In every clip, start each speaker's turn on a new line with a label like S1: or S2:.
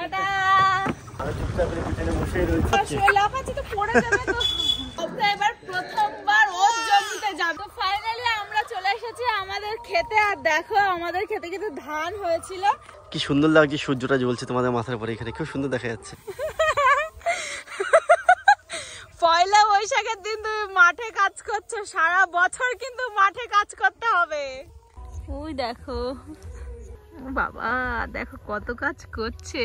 S1: Tata. আমি চুপচাপ করে পিছনে বসে রয়েছি। লাফাচ্ছি তো পড়ে যাবে তো। আমরা এবার প্রথমবার ওর জমিতে যাব। তো ফাইনালি আমরা চলে এসেছি আমাদের খেতে। আর দেখো আমাদের খেতে কিন্তু ধান হয়েছিল।
S2: কি সুন্দর লাগছে, সূর্যটা জ্বলছে তোমাদের মাথার উপরে, এখানে খুব সুন্দর দেখা যাচ্ছে।
S1: পয়লা বৈশাখের দিন তুমি মাঠে কাজ করছো, সারা বছর কিন্তু মাঠে কাজ করতে হবে। ওই দেখো বাবা, দেখো কত কাজ করছে।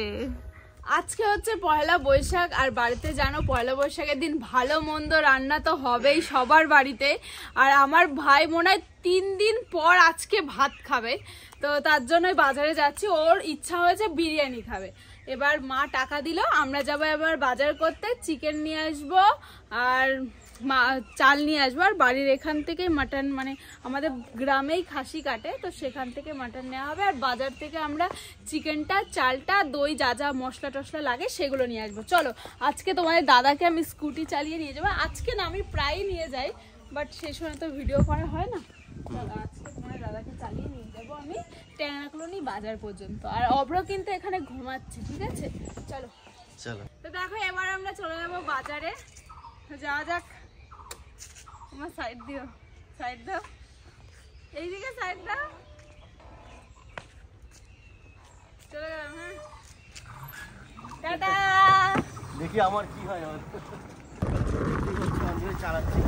S1: আজকে হচ্ছে পয়লা বৈশাখ, আর বাড়িতে জানো পয়লা বৈশাখের দিন ভালো মন্দ রান্না তো হবেই সবার বাড়িতে। আর আমার ভাই মনে হয় 3 দিন পর আজকে ভাত খাবে, তো তার জন্যই বাজারে যাচ্ছি। ওর ইচ্ছা হয়েছে বিরিয়ানি খাবে। এবার মা টাকা দিল, আমরা যাবো এবার বাজার করতে। চিকেন নিয়ে আসবো আর চাল নিয়ে আসবো। আর বাড়ির এখান থেকেই মাটন, মানে আমাদের গ্রামেই খাসি কাটে, তো সেখান থেকে মাটন নেওয়া হবে। আর বাজার থেকে আমরা চিকেনটা, চালটা, দই, যা যা মশলা টশলা লাগে সেগুলো নিয়ে আসবো। চলো আজকে তোমাদের দাদাকে আমি স্কুটি চালিয়ে নিয়ে যাবো। আজকে না, আমি প্রায়ই নিয়ে যাই, বাট সেই সময় তো ভিডিও করা হয় না। চলো আজকে তোমার দাদাকে চালিয়ে নিয়ে যাবো আমি টেঙ্গাকলনি বাজার পর্যন্ত। আর অব্র কিন্তু এখানে ঘুমাচ্ছে, ঠিক আছে? চলো
S2: চলো।
S1: তো দেখো এবার আমরা চলে যাবো বাজারে। যাওয়া যাক। আমার সাইড দিও, সাইড দাও, এইদিকে সাইড দাও। চলে গেলাম। হ্যাঁ টাটা।
S2: দেখি আমার কি হয়। চালাচ্ছি,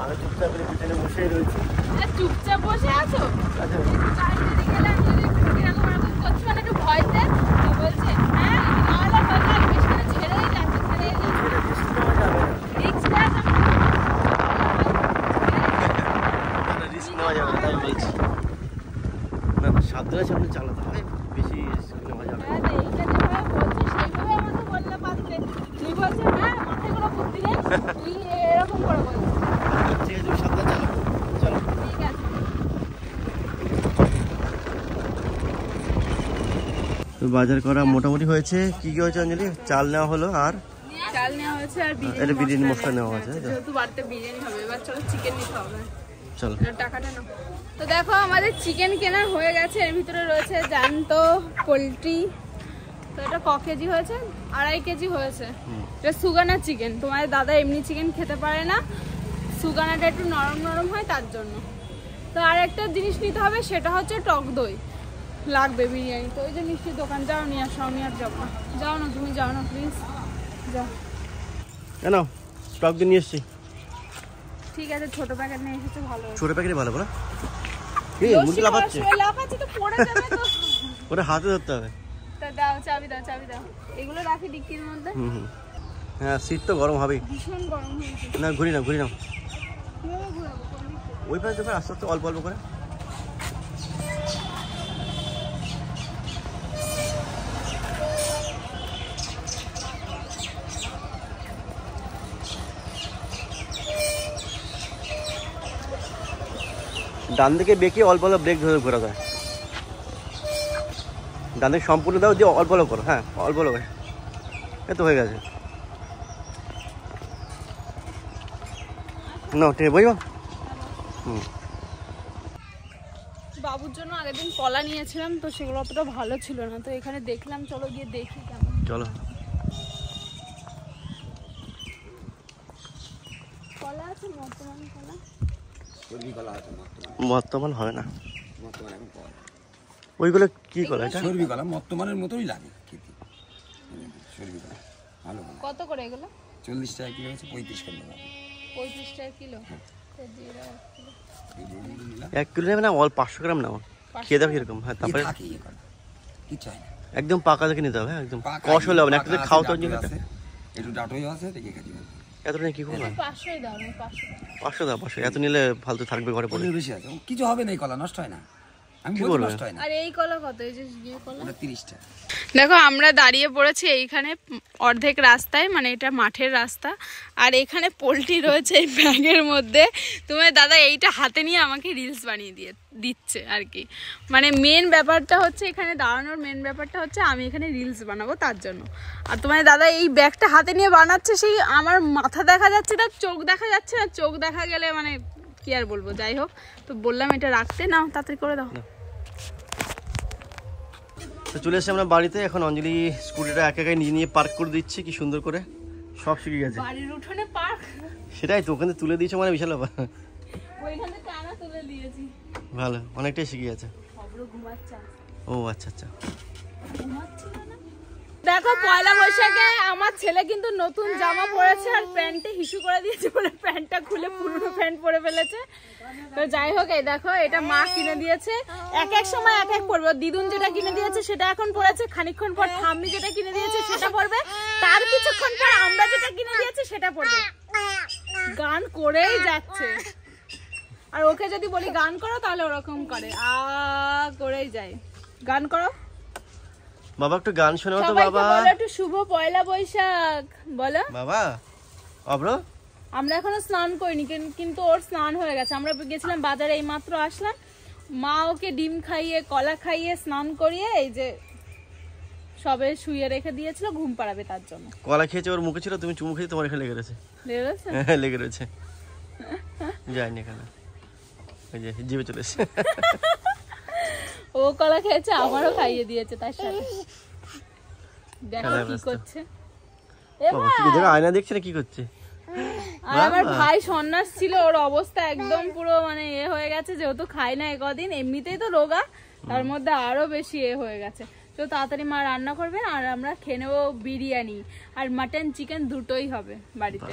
S2: আমি চুপচাপ করে পিছনে বসে রয়েছি।
S1: চুপচাপ বসে আছো? বাইরে গেলে আমি যদি এরকম এরকম করছি, মানে একটু ভয়তে বলছে হ্যাঁ নাহলে হয়তো বেশি করে ছেড়েই যাচ্ছে, ছেড়েই
S2: রিস্ক নেওয়া যাবে না, তাই বলছি। না সাবধানে সামনে চালাতে হয়, বেশি রিস্ক নেওয়া যাবে না।
S1: এইটা যেভাবে বলছে সেইভাবে আমাকে বললে পারতে। তুই বলছে হ্যাঁ মাথায় কোনো বুদ্ধি নেই, তুই এরকম করে বলছিস।
S2: ঠিক আছে, তুমি সাবধানে চালাবো। চলো
S1: ঠিক আছে।
S2: তো বাজার করা মোটামুটি হয়েছে। কি কি হয়েছে অঞ্জলি? চাল নেওয়া হলো, আর
S1: চাল নেওয়া হয়েছে, আর
S2: বিরিয়ানি মশলা নেওয়া হয়েছে।
S1: যেহেতু বাড়িতে বিরিয়ানি হবে, এবার চলো চিকেন নিতে হবে।
S2: চলো
S1: টাকাটা নাও। তো দেখো আমাদের চিকেন কেনা হয়ে গেছে। এর ভিতরে রয়েছে জ্যান্ত পোলট্রি। তো এটা ক কেজি হয়েছে? 2.5 কেজি হয়েছে। এটা সুগানা চিকেন। তোমাদের দাদা এমনি চিকেন খেতে পারে না, সুগানাটা একটু নরম নরম হয় তার জন্য। তো আর একটা জিনিস নিতে হবে, সেটা হচ্ছে টক দই লাগবে বিরিয়ানি। তো ওই যে মিষ্টির দোকান, যাও নিয়ে আসো। আমি আর যাবো না। যাও না, তুমি যাও না প্লিজ, যাও।
S2: কেন টক দিয়ে নিয়ে এসছি।
S1: ঠিক আছে, ছোট প্যাকেট নিয়ে এসেছো, ভালো।
S2: ছোট প্যাকেটে ভালো বলো। মুরগি লাফাচ্ছে,
S1: লাফাচ্ছে তো পড়ে যাবে তো।
S2: ওটা হাতে ধরতে হবে।
S1: তা দাও, চাবি দাও, চাবি দাও। এগুলো রাখি ডিক্কির মধ্যে।
S2: হ্যাঁ শীত তো গরম হবেই।
S1: ভীষণ গরম হয়েছে।
S2: না ঘুরি নাও, ঘুরি নাও।
S1: কিভাবে ঘুরাবো?
S2: ওই পাশে দেখো আস্তে আস্তে অল্প অল্প করে। ডান দিকে বেঁকে অল্প অল্প ব্রেক ধরে ঘোরা যায়। ডান দিকে সম্পূর্ণ দাও, দিয়ে অল্প অল্প করো। হ্যাঁ অল্প অল্প, এই তো হয়ে গেছে। না ঠিক বুঝবো।
S1: বাবুর জন্য আগের দিন কলা নিয়েছিলাম, তো সেগুলো অতটা ভালো ছিল না। তো এখানে দেখলাম, চলো গিয়ে দেখি কেমন।
S2: চলো।
S1: কলা আছে বর্তমান কলা?
S2: বর্তমান হয় না, ওইগুলো কি কলা? এটা
S3: সরবি কলা বর্তমানের মতোই লাগে খেতে। সরবি কলা ভালো।
S1: কত করে এগুলো?
S3: 40 টাকা কিলো আছে, 35 টাকা।
S1: 35 টাকা কিলো।
S2: 1 কিলো নেবে না, অল্প 500 গ্রাম নাও, খেয়ে দাও কিরকম। হ্যাঁ তারপরে
S3: কি চাই না,
S2: একদম পাকা দেখে নিতে হবে। একদম কষ হলে হবে না, একটা খাও তো
S3: একটু ডাটোই আছে, দেখে খাই।
S2: এতটা কি করবো?
S1: 500 দাও,
S2: 500 দাও। 500 এত নিলে ফালতু থাকবে ঘরে পড়ে।
S3: বেশি আছে, কিছু হবে না। এই কলা নষ্ট হয় না, আমি
S2: কি
S3: বলবো
S2: করবে?
S3: নষ্ট হয় না।
S1: আর এই কলা কত? এই যে ইয়ে কলা
S3: 30 টাকা।
S1: দেখো আমরা দাঁড়িয়ে পড়েছি এইখানে অর্ধেক রাস্তায়, মানে এটা মাঠের রাস্তা। আর এখানে পোলট্রি রয়েছে এই ব্যাগের মধ্যে। তোমার দাদা এইটা হাতে নিয়ে আমাকে রিলস বানিয়ে দিচ্ছে আর কি। মানে মেন ব্যাপারটা হচ্ছে, এখানে দাঁড়ানোর মেন ব্যাপারটা হচ্ছে আমি এখানে রিলস বানাবো তার জন্য। আর তোমার দাদা এই ব্যাগটা হাতে নিয়ে বানাচ্ছে, সেই আমার মাথা দেখা যাচ্ছে না, চোখ দেখা যাচ্ছে না। চোখ দেখা গেলে মানে কি আর বলবো। যাই হোক, তো বললাম এটা রাখতে। নাও তাড়াতাড়ি করে দাও।
S2: তো চলে এসেছি আমরা বাড়িতে। এখন অঞ্জলি স্কুটিটা একা নিয়ে নিয়ে পার্ক করে দিচ্ছে কি সুন্দর করে, সব শিখে গেছে।
S1: বাড়ির উঠোনে পার্ক,
S2: সেটাই তো, ওখানে তুলে দিয়েছে মানে বিশাল ব্যাপার।
S1: ওইখান থেকে আনা তুলে দিয়েছি।
S2: ভালো, অনেকটাই শিখে গেছে।
S1: খবর ঘুমাচ্ছে।
S2: ও আচ্ছা আচ্ছা।
S1: দেখো পয়লা বৈশাখে আমার ছেলে কিন্তু নতুন জামা পরেছে আর প্যান্টে হিসু করে দিয়েছে বলে প্যান্টটা খুলে পুরনো প্যান্ট পরে ফেলেছে। তো যাই হোক, এই দেখো এটা মা কিনে দিয়েছে, এক এক সময় এক এক পরবে। দিদুন যেটা কিনে দিয়েছে সেটা এখন পরেছে, খানিকক্ষণ পর ঠাম্মি যেটা কিনে দিয়েছে সেটা পরবে, তার কিছুক্ষণ পর আমরা যেটা কিনে দিয়েছি সেটা পরবে। গান করেই যাচ্ছে, আর ওকে যদি বলি গান করো তাহলে ওরকম করে, করেই যায়। গান করো
S2: বাবা, একটু গান শোনাও তো বাবা।
S1: বলো একটু শুভ পয়লা বৈশাখ বলো
S2: বাবা। অব্র
S1: আমরা এখনো স্নান করিনি, কিন্তু ওর স্নান হয়ে গেছে। আমরা গেছিলাম বাজারে, এই মাত্র আসলাম। মা ওকে ডিম খাইয়ে কলা খাইয়ে স্নান করিয়ে এই যে সবে শুয়ে রেখে দিয়েছিল, ঘুম পাড়াবে তার জন্য।
S2: কলা খেয়েছে, ওর মুখে ছিল, তুমি চুমু খেয়ে তোমার এখানে লেগে রয়েছে। লেগে রয়েছে, যায়নি এখানে, ওই যে জিভে চলে এসেছে।
S1: ও কলা খেয়েছে, আমারও খাইয়ে দিয়েছে তার সাথে। দেখো কি করছে,
S2: আয়না দেখছে না কি করছে।
S1: আর আমার ভাই সন্ন্যাস ছিল, ওর অবস্থা একদম পুরো মানে হয়ে গেছে, যেহেতু খাই না কদিন, এমনিতেই তো রোগা, তার মধ্যে আরো বেশি হয়ে গেছে। তো তাড়াতাড়ি মা রান্না করবে আর আমরা খেয়ে নেবো বিরিয়ানি, আর মাটন চিকেন দুটোই হবে বাড়িতে।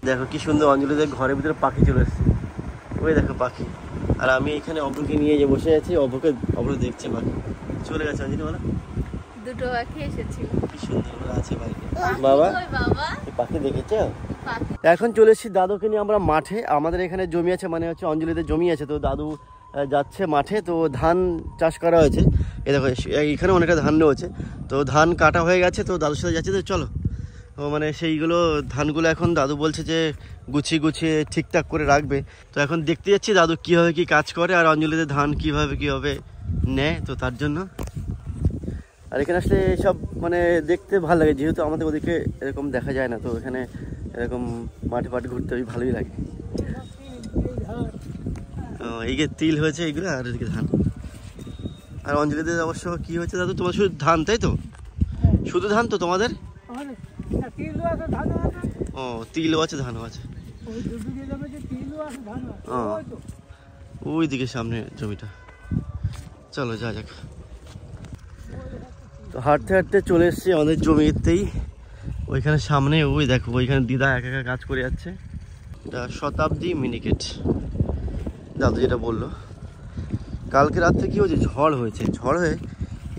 S2: দেখো কি সুন্দর অঞ্জলিদের ঘরের ভিতরে পাখি চলে এসেছে, ওই দেখো পাখি। আর আমি এখানে অভ্রকে নিয়ে যে বসে আছি, অভ্র দেখছে পাখি। চলে গেছে অঞ্জলি, বলো
S1: দুটো পাখি এসেছিল,
S2: কি সুন্দর করে আছে বাড়িতে। বাবা পাখি দেখেছো? এখন চলে এসেছি দাদুকে নিয়ে আমরা মাঠে। আমাদের এখানে জমি আছে, মানে হচ্ছে অঞ্জলিদের জমি আছে, তো দাদু যাচ্ছে মাঠে। তো ধান চাষ করা হয়েছে, এই দেখো এখানে অনেকটা ধান রয়েছে। তো ধান কাটা হয়ে গেছে, তো দাদুর সাথে যাচ্ছে। তো চলো, তো মানে সেইগুলো ধানগুলো এখন দাদু বলছে যে গুছিয়ে গুছিয়ে ঠিকঠাক করে রাখবে। তো এখন দেখতে যাচ্ছি দাদু কীভাবে কি কাজ করে, আর অঞ্জলিদের ধান কীভাবে নেয়, তো তার জন্য। আর এখানে আসলে সব মানে দেখতে ভালো লাগে, যেহেতু আমাদের ওদিকে এরকম দেখা যায় না, তো এখানে এরকম মাঠে ঘুরতে ভালোই লাগে। এই যে তিল হয়েছে এইগুলো, আর এদিকে ধান। আর অঞ্জলিদের অবশ্য কি হয়েছে দাদু, তোমার শুধু ধান তাই তো? শুধু ধান তো তোমাদের? ও তিলও আছে, ধানও আছে। ওই দিকে সামনে জমিটা। চলো যা যাক। তো হাঁটতে হাঁটতে চলে এসেছি আমাদের জমিতেই, ওইখানে সামনে। ওই দেখো ওইখানে দিদা একা একা কাজ করে যাচ্ছে। এটা শতাব্দী মিনিকেট, দাদু যেটা বললো। কালকে রাত্রে কি হয়েছে, ঝড় হয়েছে। ঝড় হয়ে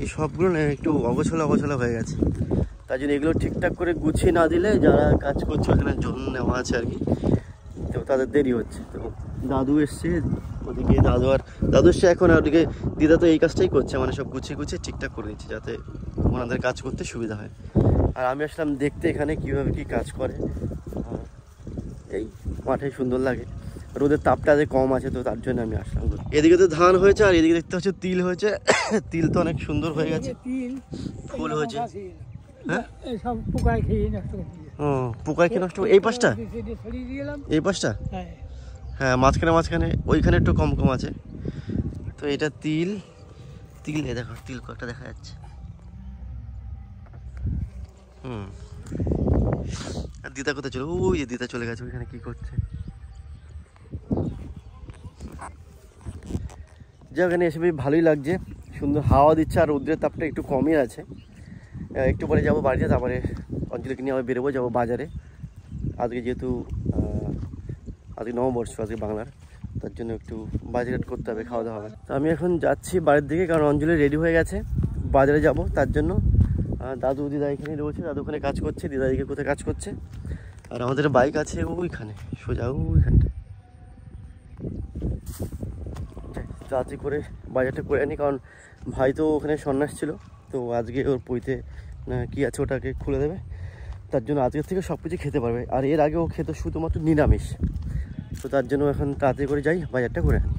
S2: এই সবগুলো না একটু অগোছলা হয়ে গেছে। তাই জন্য এগুলো ঠিকঠাক করে গুছিয়ে না দিলে যারা কাজ করছে ওখানে জন্য নেওয়া আছে আর কি, তো তাদের দেরি হচ্ছে। তো দাদু এসছে ওদিকে, দাদু এসছে এখন, আর ওদিকে দিদা তো এই কাজটাই করছে, মানে সব গুছিয়ে ঠিকঠাক করে দিচ্ছে যাতে ওনাদের কাজ করতে সুবিধা হয়। আর আমি আসলাম দেখতে এখানে কীভাবে কি কাজ করে। এই মাঠে সুন্দর লাগে, রোদের তাপটা যে কম আছে, তো তার জন্য আমি আসলাম। এদিকে তো ধান হয়েছে, আর এদিকে দেখতে হচ্ছে তিল হয়েছে। তিল তো অনেক সুন্দর হয়ে গেছে, ফুল হয়েছে। হ্যাঁ পোকায় খেয়ে নষ্ট। এই পাশটা, হ্যাঁ মাঝখানে ওইখানে একটু কম আছে। তো এটা তিল দেখো, তিল কয়েকটা দেখা যাচ্ছে। আর দিদা কোথায় চলে? ওই যে দিদা চলে গেছে, ওইখানে কি করছে। যে ওখানে এসে বেশ ভালোই লাগছে, সুন্দর হাওয়া দিচ্ছে, আর রৌদ্রের তাপটা একটু কমই আছে। একটু পরে যাবো বাড়িতে, তারপরে অঞ্জলিকে নিয়ে আবার বেরোবো, যাবো বাজারে। আজকে যেহেতু আজকে নববর্ষ, আজকে বাংলার, তার জন্য একটু বাজারহাট করতে হবে, খাওয়া দাওয়া হবে। তো আমি এখন যাচ্ছি বাড়ির দিকে, কারণ অঞ্জলি রেডি হয়ে গেছে, বাজারে যাব তার জন্য। দাদু দিদা এখানে রয়েছে, দাদু ওখানে কাজ করছে, দিদা এদিকে কোথায় কাজ করছে। আর আমাদের বাইক আছে ওইখানে, সোজা ওইখানটা। তাড়াতাড়ি করে বাজারটা করে আনি, কারণ ভাই তো ওখানে সন্ন্যাস ছিল, তো আজকে ওর পইতে কি আছে ওটাকে খুলে দেবে, তার জন্য আজকের থেকে সব কিছু খেতে পারবে। আর এর আগে ও খেত শুধুমাত্র নিরামিষ, তো তার জন্য এখন তাড়াতাড়ি করে যাই বাজারটা করে আনি।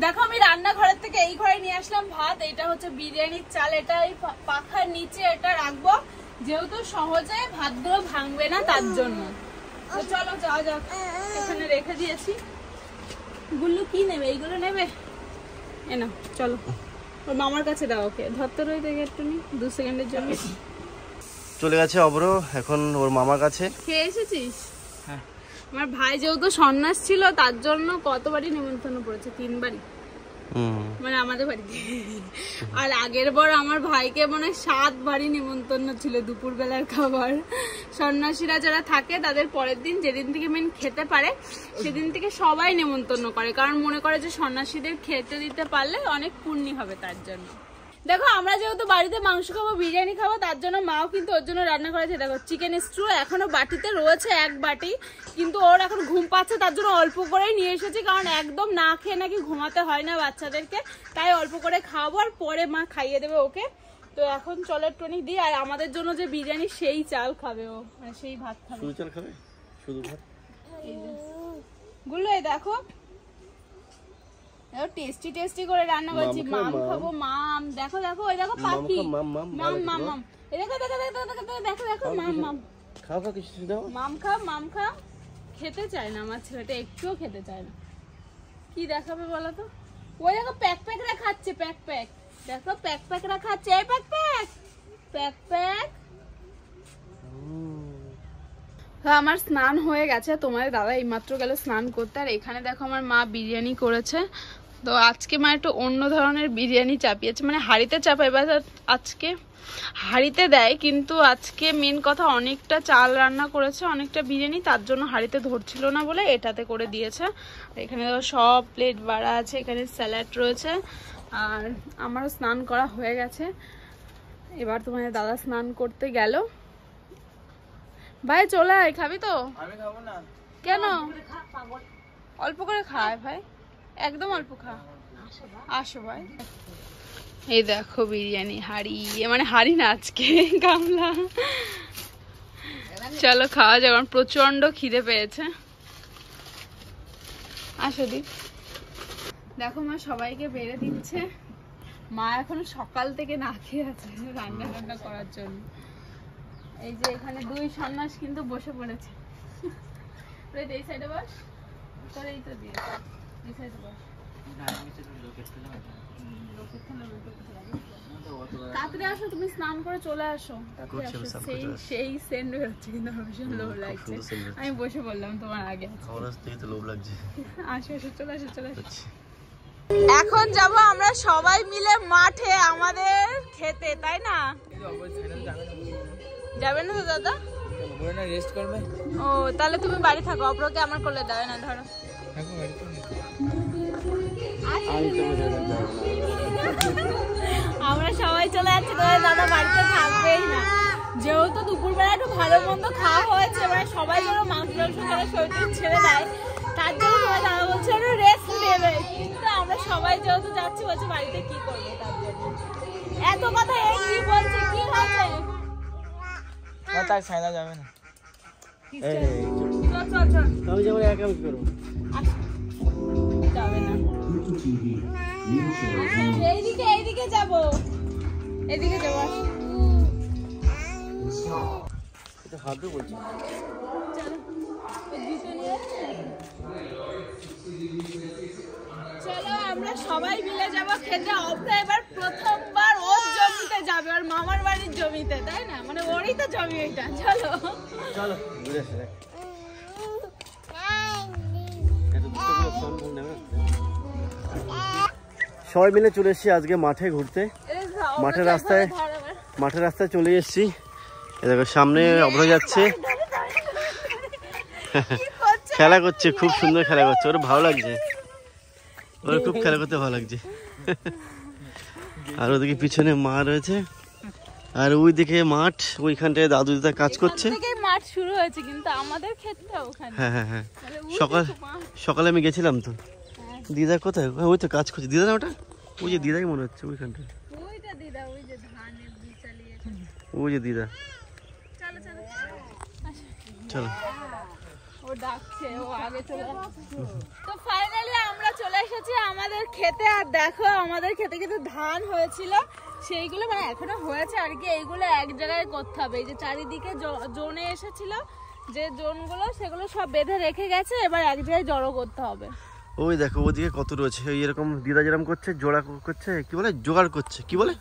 S1: দেখো আমি রান্নাঘরের থেকে এই ঘরে নিয়ে আসলাম ভাত। এটা হচ্ছে বিরিয়ানির চাল, এটা এই পাখার নিচে এটা রাখবো, যেহেতু সহজে ভাতগুলো ভাঙবে না তার জন্য। তো চলো যাওয়া যাক, এখানে রেখে দিয়েছি। গুল্লু কি নেবে? এইগুলো নেবে? এ না চলো। ওর মামার কাছে দাও ওকে, ধরতে রয়েছে একটু 2 সেকেন্ডের জন্য।
S2: চলে গেছে অব্র এখন ওর মামার কাছে।
S1: খেয়ে এসেছিস? হ্যাঁ। আমার ভাই যেহেতু সন্ন্যাস ছিল তার জন্য কতবারই নিমন্ত্রণ করেছে, 3 বারই, মানে আমাদের বাড়িতে। আর আগের বার আমার ভাইকে মানে 7 বারই নিমন্ত্রণ ছিল দুপুর বেলার খাবার। সন্ন্যাসীরা যারা থাকে তাদের পরের দিন যেদিন থেকে মেন খেতে পারে সেদিন থেকে সবাই নিমন্ত্রণ করে, কারণ মনে করে যে সন্ন্যাসীদের খেতে দিতে পারলে অনেক পুণ্য হবে তার জন্য। দেখো আমরা যেহেতু বাড়িতে মাংস খাবো, বিরিয়ানি খাবো, তার জন্য মাও কিন্তু ওর জন্য রান্না করেছে। দেখো চিকেন স্টু এখনো বাটিতে রয়েছে 1 বাটি, কিন্তু ওর এখন ঘুম পাচ্ছে তার জন্য অল্প করেই নিয়ে এসেছি, কারণ একদম না খেয়ে নাকি ঘুমাতে হয় না বাচ্চাদেরকে, তাই অল্প করে খাবো আর পরে মা খাইয়ে দেবে ওকে। তো এখন চলের টনি দিই, আর আমাদের জন্য যে বিরিয়ানি সেই চাল খাবে ও, মানে সেই ভাত খাবে।
S2: শুধু চাল খাবে? শুধু ভাত?
S1: গুলো এই দেখো টেস্টি টেস্টি করে রান্না করেছি। মাম খাবো মাম, দেখো দেখো ওই দেখো পাখি মাম মাম মাম, এই দেখো দেখো দেখো দেখো দেখো মাম মাম
S2: খাও কিছু দাও।
S1: মাম খা খেতে চায় না আমার ছেলেটা, একটুও খেতে চায় না। কি দেখাবে বলো তো? ওই দেখো প্যাক খাচ্ছে, প্যাক দেখো প্যাক খাচ্ছে, এই প্যাক। আমার স্নান হয়ে গেছে, তোমাদের দাদা এইমাত্র গেল স্নান করতে। আর এখানে দেখো আমার মা বিরিয়ানি করেছে। তো আজকে মা একটু অন্য ধরনের বিরিয়ানি চাপিয়েছে, মানে হাঁড়িতে চাপায়, এবার আজকে হাঁড়িতে দেয়, কিন্তু আজকে মেন কথা অনেকটা চাল রান্না করেছে, অনেকটা বিরিয়ানি, তার জন্য হাঁড়িতে ধরছিল না বলে এটাতে করে দিয়েছে। এখানে সব প্লেট বাড়া আছে, এখানে স্যালাড রয়েছে। আর আমারও স্নান করা হয়ে গেছে, এবার তোমাদের দাদা স্নান করতে গেল। ভাই চলে আয়, খাবি তো? আমি খাবো না। কেন? অল্প করে খায় ভাই, একদম অল্প খা। আসো ভাই। এই দেখো বিরিয়ানি হাঁড়ি, মানে হাঁড়ি না আজকে গামলা। চলো খাওয়া যাক, আমার প্রচন্ড খিদে পেয়েছে। আসো দি। দেখো মা সবাইকে বেড়ে দিচ্ছে। মা এখন সকাল থেকে না খেয়ে আছে রান্না করার জন্য। এই যে এখানে 2 সন্ন্যাস কিন্তু বসে পড়েছে। এই সাইডে বস, তোর এই তো দিয়ে এই সাইডে বস। তাড়াতাড়ি আসো, তুমি স্নান করে চলে আসো। সেই সেন্ড হচ্ছে, কিন্তু আমার ভীষণ লোভ লাগছে। আমি বসে বললাম তোমার আগে। আসো চলে আসো। এখন যাব আমরা সবাই মিলে মাঠে আমাদের খেতে, তাই না? যাবে না তো দাদা? রেস্ট করবে। ও তাহলে তুমি বাড়ি থাকো, অপরকে আমার কোলে দাও না, ধরো। আমরা সবাই চলে যাচ্ছি, তোমার দাদা বাড়িতে থাকবেই না। যেহেতু দুপুরবেলা একটু ভালো মন্দ খাওয়া হয়েছে, মানে সবাই যেন মাংস শরীর ছেড়ে দেয়, তার জন্য তোমার দাদা বলছে একটু রেস্ট নেবে। কিন্তু আমরা সবাই যেহেতু যাচ্ছি, বলছে বাড়িতে কি করবো, তার জন্য এত কথা। এই কি বলছে, কি হয়েছে? যাবে না,
S2: আমি যাবো একা, কি করবো?
S1: যাবে না, এইদিকে যাবো, এদিকে যাবো।
S2: হাত দিয়ে বলছি
S1: চলো আমরা সবাই মিলে যাবো খেতে। অব্র এবার প্রথমবার ওর জমিতে যাবে, ওর মামার বাড়ির জমিতে, তাই না? মানে ওরই তো জমি ওইটা। চলো
S2: চলো ঘুরে আসি। সবাই মিলে চলে এসেছি আজকে মাঠে ঘুরতে। মাঠের রাস্তায় চলে এসেছি। দেখো সামনে অভ্র যাচ্ছে, খেলা করছে, খুব সুন্দর খেলা করছে, ওর ভালো লাগছে, ওর খুব খেলা করতে ভালো লাগছে। আর ওদিকে পিছনে মা রয়েছে, আর ওই দিকে মাঠ, ওইখানটায় দাদু দিদা কাজ করছে।
S1: মাঠ শুরু হয়েছে, কিন্তু আমাদের ক্ষেতটা ওখানে।
S2: হ্যাঁ সকালে আমি গেছিলাম তো। দিদা কোথায়? ওই তো কাজ করছে। দিদা না ওটা? ওই যে দিদাই মনে হচ্ছে ওইখানটা।
S1: ওইটা দিদা, ওই যে ধানের বীজ চালিয়েছে,
S2: ওই যে দিদা। চলো
S1: ও ডাকছে, ও আগে চলে যাচ্ছে। তো ফাইনালি আমরা চলে এসেছি আমাদের খেতে। আর দেখো আমাদের খেতে কিন্তু ধান হয়েছিল, সেইগুলো মানে এখনো হয়েছে আর কি। এইগুলো এক জায়গায় করতে হবে। এই যে চারিদিকে জোনে এসেছিল, যে জোনগুলো সেগুলো সব বেঁধে রেখে গেছে, এবার এক জায়গায় জড়ো করতে হবে।
S2: ওই দেখো ওদিকে কত রয়েছে, ওই এরকম দিদা যেরকম করছে জোড়া করছে, কি বলে জোগাড় করছে, কি বলে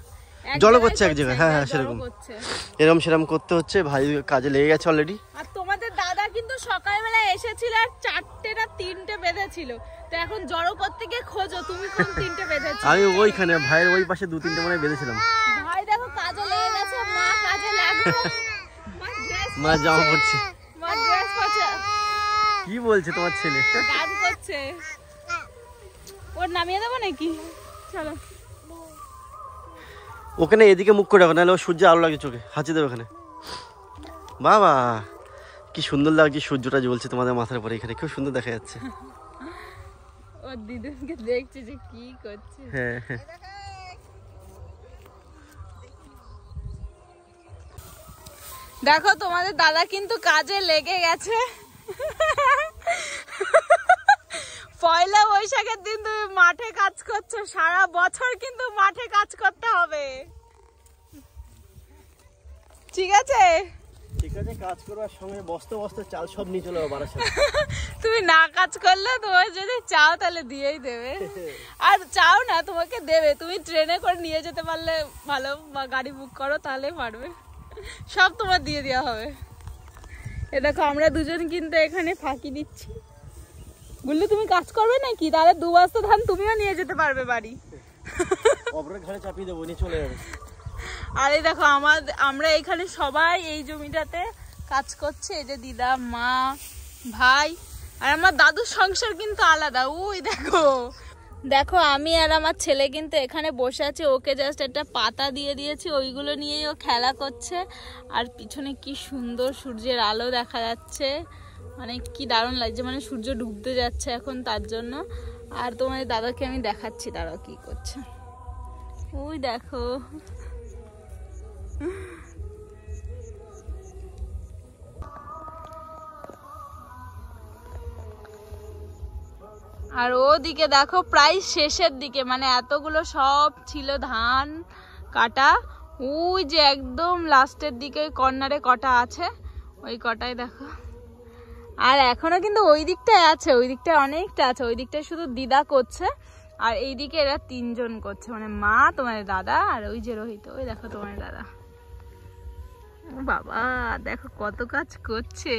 S2: জড়ো করছে এক জায়গায়। হ্যাঁ হ্যাঁ সেরকম এরকম সেরকম করতে হচ্ছে। ভাই কাজে লেগে গেছে অলরেডি।
S1: আর তোমাদের দাদা কিন্তু সকালবেলা এসেছিল আর 4টে না 3টে বেঁধেছিল, তো এখন জড়ো করতে গিয়ে খোঁজো তুমি কোন 3টে বেঁধেছো।
S2: আমি ওইখানে ভাইয়ের ওই পাশে 2-3টে মনে বেঁধেছিলাম।
S1: ভাই দেখো কাজে লেগে গেছে, মা কাজে লাগবে,
S2: মা জামা পড়ছে,
S1: মা ড্রেস পরছে।
S2: কি বলছে তোমার ছেলে?
S1: কাজ করছে। ওর নামিয়ে দেবো নাকি? চলো
S2: ওখানে এদিকে মুখ করে রাখো, নাহলে ও সূর্য আলো লাগে চোখে, হাঁচি দেবে ওখানে। বাবা কি সুন্দর লাগছে, সূর্যটা জ্বলছে তোমাদের মাথার উপরে, এখানে খুব সুন্দর দেখা যাচ্ছে।
S1: ওর দিদিকে দেখছে যে কি করছে।
S2: হ্যাঁ হ্যাঁ
S1: দেখো তোমাদের দাদা কিন্তু কাজে লেগে গেছে। পয়লা বৈশাখের দিন তুমি মাঠে কাজ করছো, সারা বছর কিন্তু মাঠে কাজ করতে হবে, ঠিক আছে?
S2: ঠিক আছে, কাজ করবার সঙ্গে বস্তা বস্তা চাল সব নিয়ে চলে যাবো বারাসাত।
S1: তুমি না কাজ করলে তোমার যদি চাও তাহলে দিয়েই দেবে, আর চাও না তোমাকে দেবে, তুমি ট্রেনে করে নিয়ে যেতে পারলে ভালো, বা গাড়ি বুক করো তাহলে পারবে, সব তোমার দিয়ে দেওয়া হবে। এ দেখো আমরা দুজন কিন্তু এখানে ফাঁকি দিচ্ছি। বললে তুমি কাজ করবে নাকি? তাহলে 2 বস্তা ধান তুমিও নিয়ে যেতে পারবে বাড়ি।
S2: অপরের ঘরে চাপিয়ে দেবো, নিয়ে চলে যাবে।
S1: আর এই দেখো আমরা এখানে সবাই এই জমিটাতে কাজ করছে, এই যে দিদা, মা, ভাই, আর আমার দাদুর সংসার কিন্তু আলাদা। ওই দেখো দেখো আমি আর আমার ছেলে কিন্তু এখানে বসে আছে, ওকে জাস্ট একটা পাতা দিয়ে দিয়েছি, ওইগুলো নিয়েই ও খেলা করছে। আর পিছনে কি সুন্দর সূর্যের আলো দেখা যাচ্ছে, মানে কি দারুণ লাগছে, মানে সূর্য ডুবতে যাচ্ছে এখন তার জন্য। আর তোমাদের দাদাকে আমি দেখাচ্ছি দাঁড়াও কি করছে। ওই দেখো আর ওদিকে দেখো প্রায় শেষের দিকে, মানে এতগুলো সব ছিল ধান কাটা, ওই যে একদম লাস্টের দিকে কর্নারে কটা আছে, ওই কটাই দেখো। আর এখনো কিন্তু ওই দিকটায় আছে, ওই দিকটায় অনেকটা আছে, ওই দিকটায় শুধু দিদা করছে, আর এইদিকে এরা 3 জন করছে, মানে মা, তোমার দাদা, আর ওই যে রোহিত, ওই দেখো তোমার দাদা। বাবা দেখো কত কাজ করছে।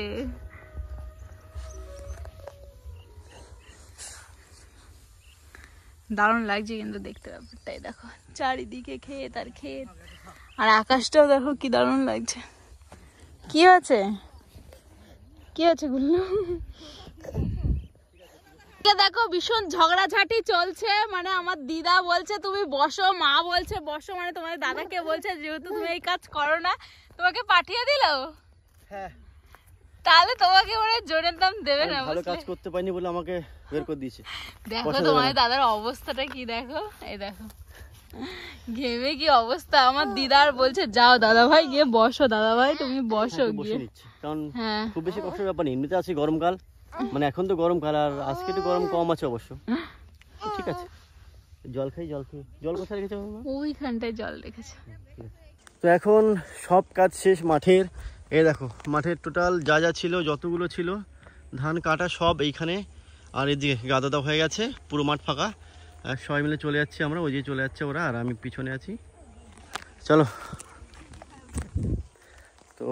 S1: দারুণ লাগছে কিন্তু দেখতে ব্যাপারটাই, দেখো চারিদিকে ক্ষেত আর ক্ষেত, আর আকাশটাও দেখো কি দারুণ লাগছে। কি আছে কি আছে গুল্লু? দেখো ভীষণ ঝগড়াঝাটি চলছে, মানে আমার দিদা বলছে তুমি বসো, মা বলছে বসো, মানে তোমার দাদাকে বলছে যেহেতু তুমি এই কাজ করো না তোমাকে পাঠিয়ে দিল।
S2: হ্যাঁ
S1: তাহলে তোমাকে ওরা জোরের দাম দেবে না,
S2: ভালো কাজ করতে পারিনি বলে আমাকে বের করে দিয়েছে।
S1: দেখো তোমার দাদার অবস্থাটা কি, দেখো এই দেখো ঘেমে কি অবস্থা। আমার দিদার বলছে যাও দাদা ভাই গিয়ে বসো, দাদা ভাই তুমি বসো গিয়ে,
S2: কারণ
S1: হ্যাঁ
S2: খুব বেশি কষ্টের ব্যাপার নেই, এমনিতে আছে গরমকাল, মানে এখন তো গরমকাল, আর আজকে একটু গরম কম আছে অবশ্য, ঠিক আছে। জল খাই, জল কোথায় রেখেছে?
S1: ওইখানটায় জল রেখেছে।
S2: তো এখন সব কাজ শেষ মাঠের, এই দেখো মাঠের টোটাল যা যা ছিল, যতগুলো ছিল ধান কাটা সব এইখানে, আর এদিকে গাদা হয়ে গেছে, পুরো মাঠ ফাঁকা, আর সবাই মিলে চলে যাচ্ছি আমরা, ওই যে চলে যাচ্ছে ওরা, আর আমি পিছনে আছি। চলো, তো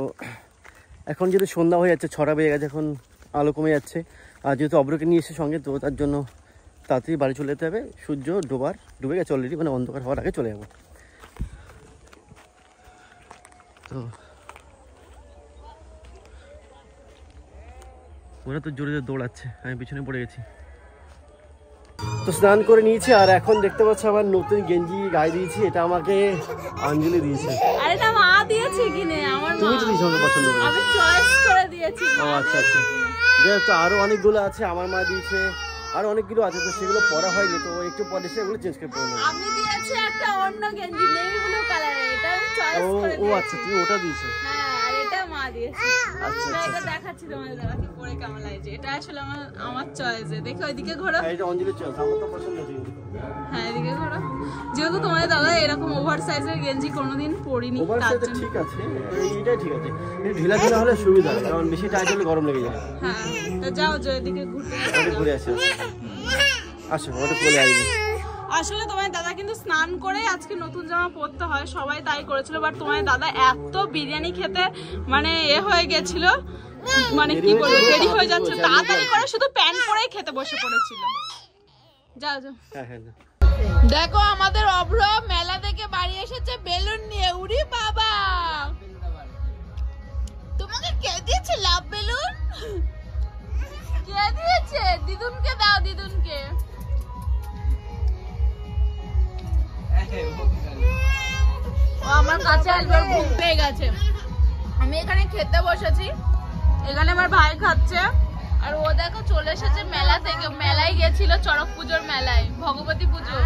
S2: এখন যেহেতু সন্ধ্যা হয়ে যাচ্ছে, 6টা বেজে গেছে, এখন আলো কমে যাচ্ছে, আর যেহেতু অব্রকে নিয়ে এসে সঙ্গে, তো তার জন্য তাড়াতাড়ি বাড়ি চলে যেতে হবে, সূর্য ডুবে গেছে অলরেডি, মানে অন্ধকার হওয়ার আগে চলে যাবো। তো ওরা তো জোরে জোরে দৌড়াচ্ছে, আমি পিছনে পড়ে গেছি। তো স্নান করে নিয়েছি, আর এখন দেখতে পাচ্ছ আবার নতুন গেঞ্জি গায়ে দিয়েছি, এটা আমাকে অঞ্জলি দিয়েছে।
S1: আরে না মা দিয়েছে কিনে, আমার
S2: তুমি তো দিয়েছো, আমাকে পছন্দ করে।
S1: আমি চয়েস করে দিয়েছি।
S2: ও আচ্ছা আচ্ছা, দেখো আরো অনেকগুলো আছে, আমার মা দিয়েছে, আরো অনেকগুলো আছে, তো সেগুলো পরা হয়নি, তো একটু পরে সেগুলো চেঞ্জ করে পরে নেবো।
S1: আমি দিয়েছি একটা অন্য গেঞ্জি নেভি ব্লু কালারের, এটা আমি চয়েস করে দিয়েছি।
S2: ও আচ্ছা, তুমি ওটা দিয়েছো?
S1: হ্যাঁ, আর এটা মা দিয়েছে।
S2: আচ্ছা
S1: এটা দেখাচ্ছি তোমাদের দাদাকে পরে কেমন লাগছে, এটা আসলে আমার চয়েসে। দেখো ওইদিকে ঘোরো,
S2: এটা অঞ্জলির চয়েস, আমার তো পছন্দ হয়েছে।
S1: হ্যাঁ এদিকে ঘোরো, যেহেতু তোমাদের দাদা এরকম ওভার সাইজের গেঞ্জি কোনোদিন পরিনি,
S2: ওভার
S1: তার
S2: সাইজ
S1: জন্য।
S2: ঠিক আছে, এইটাই ঠিক আছে, ঢিলা ঢিলা হলে সুবিধা, কারণ বেশি টাইট হলে গরম লেগে যায়।
S1: হ্যাঁ তো যাও, এদিকে ঘুরতে
S2: ঘুরে আসি। আসো ওটা কোলে আসবে।
S1: আসলে তোমার দাদা কিন্তু স্নান করে আজকে নতুন জামা পরতে হয়, সবাই তাই করেছিল, বাট তোমার দাদা এত বিরিয়ানি খেতে মানে হয়ে গেছিল, মানে কি বলবো দেরি হয়ে যাচ্ছে, তাড়াতাড়ি করে শুধু প্যান্ট পরেই খেতে বসে পড়েছিল। যাও যাও। দেখো আমাদের অভ্র মেলা থেকে বাড়ি এসেছে বেলুন নিয়ে। উড়ি বাবা, তোমাকে কে দিয়েছে লাভ বেলুন? কে দিয়েছে? দিদুনকে দাও, দিদুনকে। ও আমার কাছে আসবে, ঘুম পেয়ে গেছে। আমি এখানে খেতে বসেছি, এখানে আমার ভাই খাচ্ছে, আর ও দেখো চলে এসেছে মেলা থেকে। মেলায় গেছিল, চড়ক পুজোর মেলায়, ভগবতী পুজো।